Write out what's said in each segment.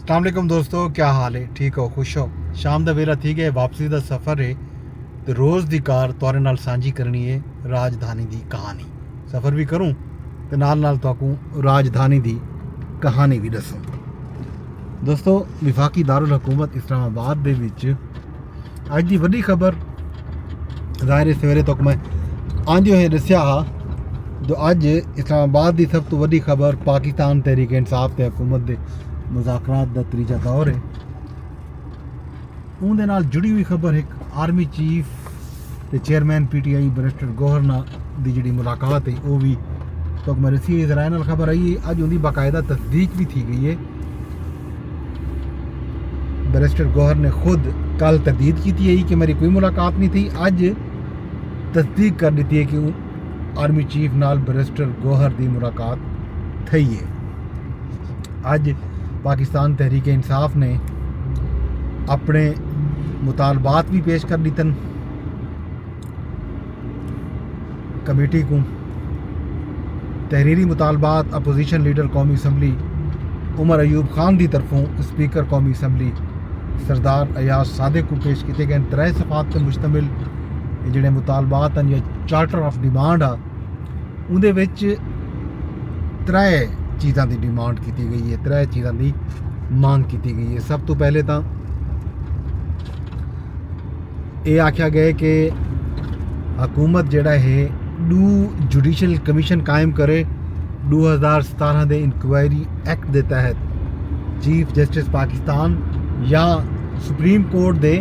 अस्सलाम वालेकुम दोस्तों, क्या हाल है? ठीक हो, खुश हो? शाम का वेला थी गया, वापसी का सफ़र है तो रोज़ की कार तुहारे नाल सांझी करनी है राजधानी की कहानी। सफ़र भी करूँ तो नाल नाल तुहाकू राजधानी की कहानी भी दसूँ। दोस्तों, विफाकी दारुल हुकूमत इस्लामाबाद दे विच अज की वड्डी खबर ज़ाहिर सवेरे तक मैं आंदे हुए दसिया हा। तो अज इस्लामाबाद की सब तो वड्डी खबर पाकिस्तान तहरीक इंसाफ ते हुकूमत के मुज़ाकरात का त्रीजा दौर है। उनके नाल जुड़ी हुई खबर एक आर्मी चीफ ते चेयरमैन PTI बैरिस्टर गौहर की जी मुलाकात है वो भी तो मेरे सी जराए नाल खबर आई है। अज उनकी बाकायदा तस्दीक भी थी गई है। बैरिस्टर गौहर ने खुद कल तरदीद की है कि मेरी कोई मुलाकात नहीं थी। अज तस्दीक कर दी है कि आर्मी चीफ नाल बैरिस्टर गौहर की मुलाकात थी है। अज पाकिस्तान तहरीक इंसाफ ने अपने मुतालबात भी पेश कर दितन कमेटी को। तहरीरी मुतालबात अपोजिशन लीडर कौमी असम्बली उमर अयूब खान की तरफों स्पीकर कौमी असम्बली सरदार अयाज सादिक को पेश किए गए। 3 सफ़ात पर मुश्तमिल जोड़े मुतालबात हैं या चार्टर ऑफ डिमांड आ उहदे विच 3 चीज़ों की डिमांड की गई है, 3 चीज़ों की मांग की गई है। सब तो पहले तो ये आख्या गया कि हुकूमत जोड़ा है जुडिशल कमीशन कायम करे। 2017 के इंक्वायरी एक्ट के तहत चीफ जस्टिस पाकिस्तान या सुप्रीम कोर्ट के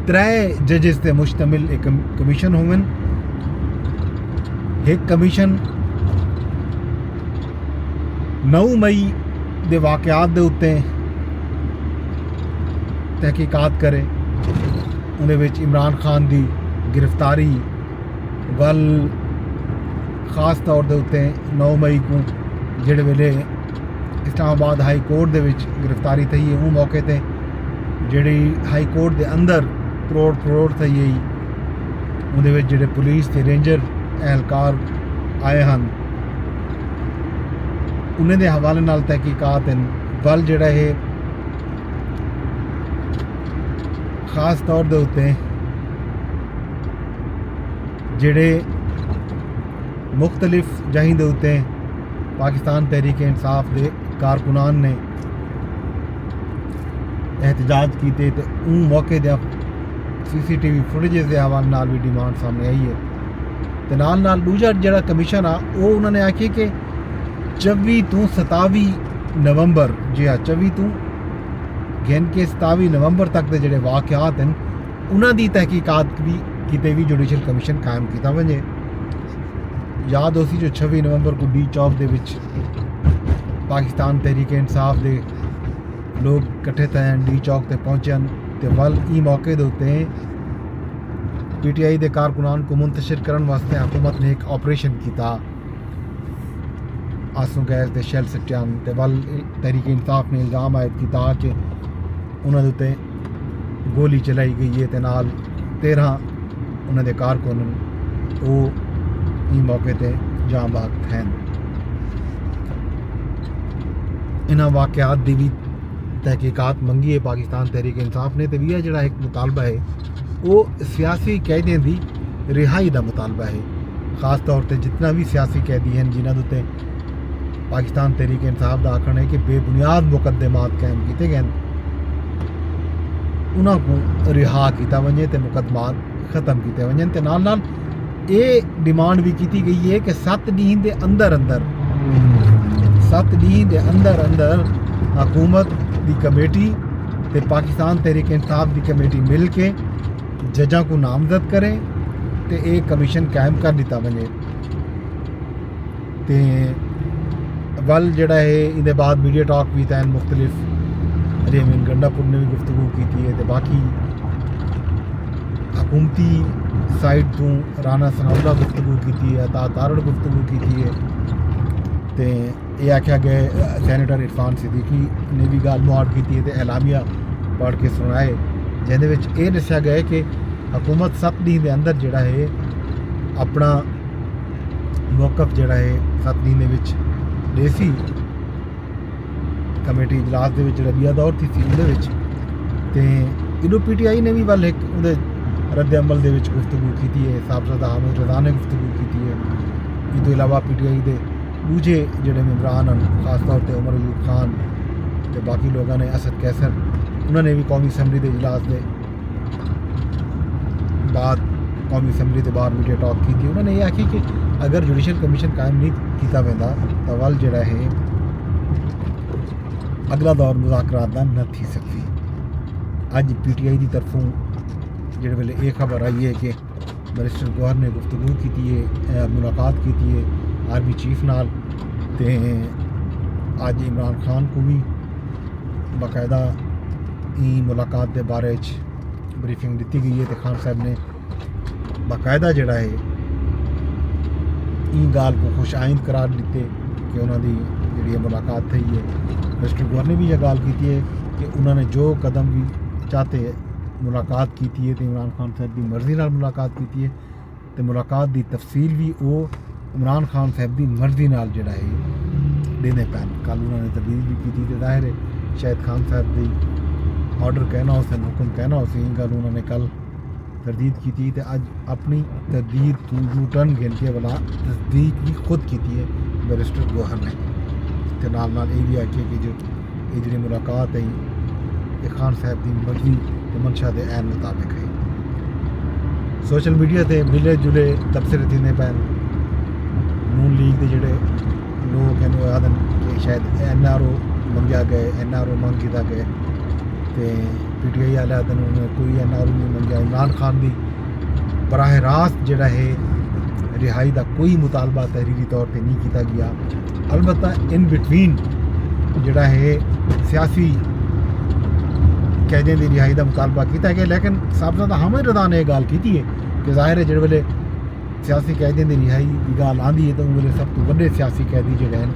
3 जजिस से मुश्तमिल एक कमीशन होवन। एक कमीशन 9 मई के वाक़यात के उत्ते तहकीकात करे। उन्हें इमरान खान की गिरफ्तारी वल खास तौर के उत्ते 9 मई को जिहड़े वेले इस्लामाबाद हाई कोर्ट के गिरफ्तारी थी है वो मौके पर जिहड़ी हाई कोर्ट के अंदर परोड़ थी है उहदे जिहड़े पुलिस के रेंजर एहलकार आए हैं उन्हें दे हवाले नाल तहकीकात हैं। वल जिहड़ा है खास तौर के उत्ते जिहड़े मुख्तलिफ जहीं के उत्ते पाकिस्तान तहरीक इंसाफ के कारकुनान ने एहतजाज किए तो उन मौके दे CCTV फुटेजेस के हवाले नाल भी डिमांड सामने आई है। तो नाल नाल दूजा जिहड़ा कमीशन आ वो उन्होंने आखी कि 24 तो 27 नवंबर जी हाँ 24 तो गिन के 27 नवंबर तक के जोड़े वाक़यात हैं उन्होंने तहकीकात भी किते भी जुडिशल कमीशन कायम किया वजे। याद हो सी जो 26 नवंबर को डी चौक के पाकिस्तान तहरीक इंसाफ के लोग इकट्ठे थे डी चौक पर पहुँचन तो वल ई मौके के उत्ते PTI के कारकुनान को मुंतशिर करने वास्ते हुकूमत ने एक ऑपरेशन किया आंसू गैस के शैल सट्टियान तो वल तहरीक इंसाफ ने इल्ज़ाम आयद किया कि उन्होंने उत्ते गोली चलाई गई है तो नाल 13 उन्होंने कारकुन वो ई मौके पर जाम बाग हैं। इन्होंने वाक़यात की भी तहकीकात मंगी है पाकिस्तान तहरीक इंसाफ ने। तो भी जोड़ा एक मुतालबा है वो सियासी कैदियों की रिहाई का मुतालबा है। खास तौर पर जितना भी सियासी कैदी हैं जिन्होंने उत्ते पाकिस्तान तहरीक इंसाफ का आखना है कि बेबुनियाद मुकदमात कायम किए गए उन्होंने रिहा किया वजे तो मुकदमात ख़त्म किए वजन। तो नाल नाल ये डिमांड भी की गई है कि 7 दिन के अंदर अंदर 7 दिन के अंदर अंदर हुकूमत की कमेटी तो पाकिस्तान तहरीक इंसाफ की कमेटी मिल के जजा को नामजद करें तो एक कमीशन कायम कर दिता वजे। तो वल जड़ा है इहदे बाद मीडिया टॉक भी तैन मुख्तलिफ अमीन गंडापुर ने भी गुफ्तगू की है। तो बाकी हुकूमती साइड तो राना सनाउल्लाह गुफ्तगू की है, तारड़ गुफ्तगू की है। तो ये आख्या गया सैनेटर इरफान सिद्दीकी ने भी गाल मुआड़ की है तो एलामिया पढ़ के सुनाए जिहदे ये दस्या गया कि हुकूमत 7 दिन के अंदर जोड़ा है अपना मौकफ जोड़ा है 7 दिन देसी कमेटी इजलास दे विच जेह्ड़ा बीआ दौर थी सी उहदे विच ते इडो PTI ने भी वल एक उहदे रद्द अमल दे विच गुफ्तगू कीती है। साहबजादा हामिद रज़ा ने गुफ्तगू कीती है। इस तो इलावा PTI दे दूजे जेह्ड़े मेंबरान हैं खास तौर पर उमर अयूब खान ते बाकी लोगों ने असद कैसर उन्होंने भी कौमी असैंबली के इजलास के बाद कौमी असैंबली के बाहर मीडिया टॉक की थी। उन्होंने ये आखी कि अगर जुडिशल कमीशन कायम नहीं किया पैंदा तो वल जड़ा है अगला दौर मुज़ाकरात दा न थी सकती। अज PTI की तरफों जिस वेले ये खबर आई है कि बैरिस्टर गौहर ने गुफ्तगू की है, मुलाकात की है आर्मी चीफ नाल ते अज इमरान खान को भी बाकायदा मुलाकात के बारे ब्रीफिंग दी गई है। तो खान साहब ने बाकायदा जड़ा है गाल को खुश आइंद करार दिते कि उन्होंने जी मुलाकात थी है। बैरिस्टर गौहर ने भी यह गाल की है कि उन्होंने जो कदम भी चाहते है मुलाकात की है तो इमरान खान साहब की मर्जी नाल मुलाकात की है तो मुलाकात की तफसील भी वो इमरान खान साहब की मर्जी नाल जड़ा है देने पैन। कल उन्होंने तबदील भी की थी। जाहिर है शायद खान साहब की ऑर्डर कहना हो सन हुक्म कहना हो सी गल उन्होंने कल तरदीद की थी तो अज अपनी तरदीद यू टर्न गिन के वाला तस्दीक भी खुद की है बैरिस्टर गौहर ने। तो नाल नाल ये भी आखिए कि जो ये जी मुलाकात है ये खान साहब की मर्जी तो मंशा के ऐन मुताबिक है। सोशल मीडिया से मिले जुले तबसरे थींदे पैन। नून लीग के जोड़े लोग हैं आदन कि शायद NRO मंगया गए NRO मंग किया गए तो PTI वाले आदन उन्हें कोई NRO नहीं मंगया। इमरान खान की बराह रास्त जड़ा है रिहाई का कोई मुतालबा तहरीरी तौर पर नहीं किया गया। अलबत्ता इन बिटवीन जड़ा है सियासी कैदियों की रिहाई का मुतालबा किया गया। लेकिन साहबजादा हामिद रज़ा ने गाल की है कि जाहिर है जिस वेले सियासी कैदियों की रिहाई की गाल आती है तो उस वेले सब तो बड़े सियासी कैदी जोड़े हैं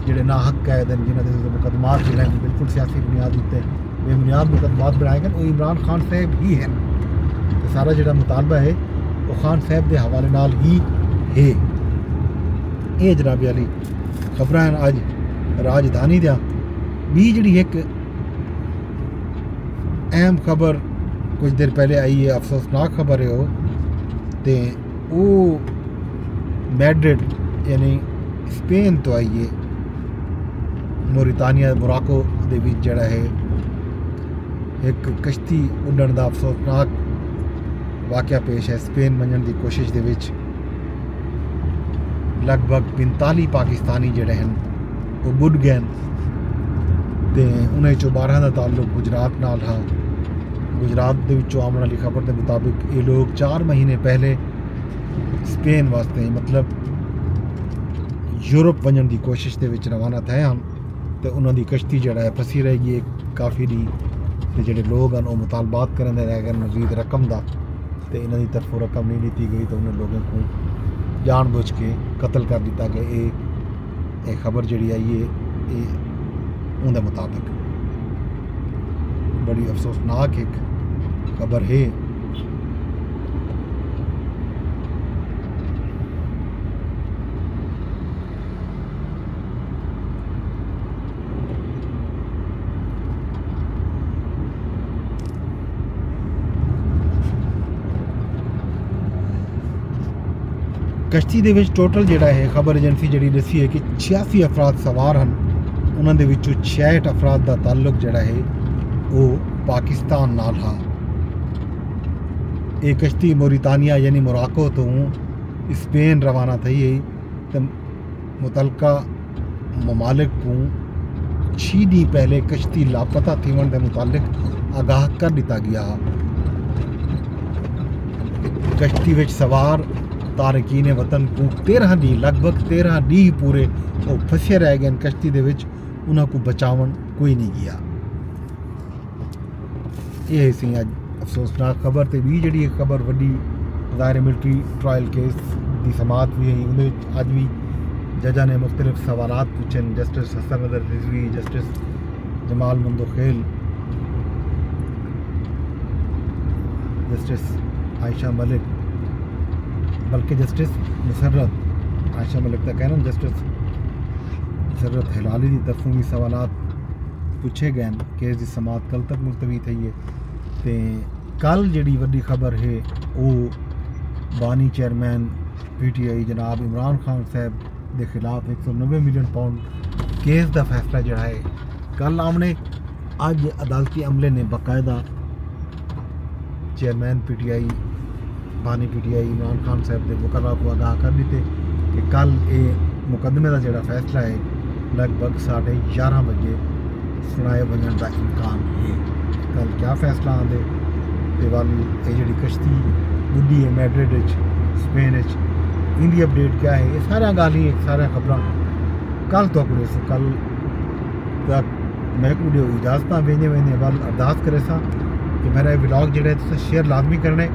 जोड़े ना हक कैद हैं जिन्होंने मुकदमात जो हैं बिल्कुल सियासी बुनियाद उत्ते बेबुनियाद मुकदमात बनाए गए वो इमरान खान साहब ही हैं। तो सारा जो मुतालबा है वो खान साहब के हवाले नाल ही है। ये जनाब वाली खबर हैं अज राजधानी दिया भी जी एक अहम खबर कुछ देर पहले आई है अफसोसनाक खबर है वो मैड्रिड यानी स्पेन तो आई है मोरितानिया मोराको दे विच जड़ा है एक कश्ती उड़न का अफसोसनाक वाक़या पेश है। स्पेन वजन की कोशिश दे विच लगभग 45 पाकिस्तानी जड़े हैं वो बुड़ गए तो उन्हें 12 का ताल्लुक गुजरात नाल हा। गुजरात के विचों आने वाली खबर के मुताबिक ये लोग 4 महीने पहले स्पेन वास्ते मतलब यूरोप वजन की कोशिश के विच रवाना थे हैं तो उन्होंने कश्ती जड़ा है फसी रहेगी एक काफ़ी दी तो जोड़े लोग हैं वो मुतालबात करें रह गए मजीद रकम का तो इन्हों की तरफों रकम नहीं दी गई तो उन्हें लोगों को जानबूझ के कत्ल कर दिता गया। ये खबर जी आई है ये उनके मुताबिक बड़ी अफसोसनाक एक खबर है। कश्ती दे विच टोटल जड़ा है खबर एजेंसी जी दसी है कि 86 अफराद सवार हैं उन्होंने 66 अफराद का ताल्लुक जड़ा है वो पाकिस्तान नाल हा। ये कश्ती मोरितानिया यानी मोराको तो स्पेन रवाना थी है तो मुतलका ममालिक को 6 दिन पहले कश्ती लापता थीवन के मुतालिक आगाह कर दिता गया। कश्ती विच सवार तारकीन वतन को 13 दी लगभग 13 दी पूरे वो फसे रह गए कश्ती दे विच उन्होंने बचावन कोई नहीं गया। ये सी अज अफसोसनाक खबर तो भी जी खबर वड्डी ज़ाहिर मिलिट्री ट्रायल केस की समात भी हुई उन्हें अज भी जजा ने मुख्तलिफ सवालात पूछे। जस्टिस हसन नज़र रिजवी जस्टिस जमाल मंदोखेल जस्टिस आयशा मलिक बल्कि जस्टिस मुसर्रत आयशा मलिक का कहना जस्टिस मुसर्रत हिलाली की तरफों भी सवालात पुछे गए केस की समात कल तक मुलतवी थी है। तो कल जी वड्डी खबर है वो बानी चेयरमैन PTI जनाब इमरान खान साहब के खिलाफ 190 मिलियन पाउंड केस का फैसला जोड़ा है कल आमने। अज अदालती अमले ने बाकायदा चेयरमैन PTI बानी PTI इमरान खान साहब के वकला को आगाह कर दिते कि कल ये मुकदमे का जोड़ा फैसला है लगभग 11:30 बजे सुनाए बनने का इम्कान है। कल क्या फैसला आंदे ते वाल ये जी कश्ती बुढ़ी है मैड्रिड स्पेन इंदी अपडेट क्या है, ये सारा गाली सारा खबर कल तो करे सो कल तक मैं वीडियो इजाजत वेंदे वेंदे वाल अरदास करे सा कि मेरा ये व्लॉग जो है शेयर लाजमी करने।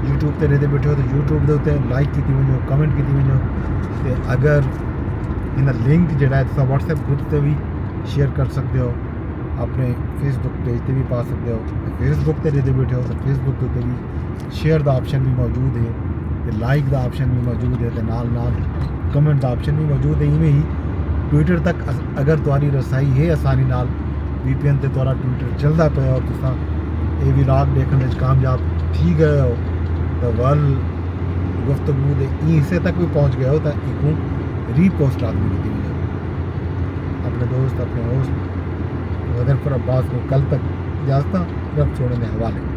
यूट्यूब पर रहते बैठे हो तो यूट्यूब के उत्ते लाइक की वजो कमेंट की वजो तो अगर इन लिंक जोड़ा है तो व्हाट्सएप ग्रुप से भी शेयर कर सकते हो, अपने फेसबुक पेज पर भी पा सकते हो। फेसबुक पर रहते बैठे हो तो फेसबुक के उत्ते भी शेयर का ऑप्शन भी मौजूद है, तो लाइक का ऑप्शन भी मौजूद है, तो नाल नाल कमेंट का ऑप्शन भी मौजूद है। इवें ही ट्विटर तक अगर तुम्हारी रसाई है आसानी नाल VPN से तुम्हारा ट्विटर चलता पाया और तुसा ये व्लॉग देखने में कामयाब थी गए हो तो वल गुफ्तगू के हिस्से तक भी पहुँच गए हो तो इको रीपोस्ट आदमी की अपने दोस्त अपने होस्ट गदरपुर अब्बास को कल तक इजाजत रब छोड़ने के हवाले।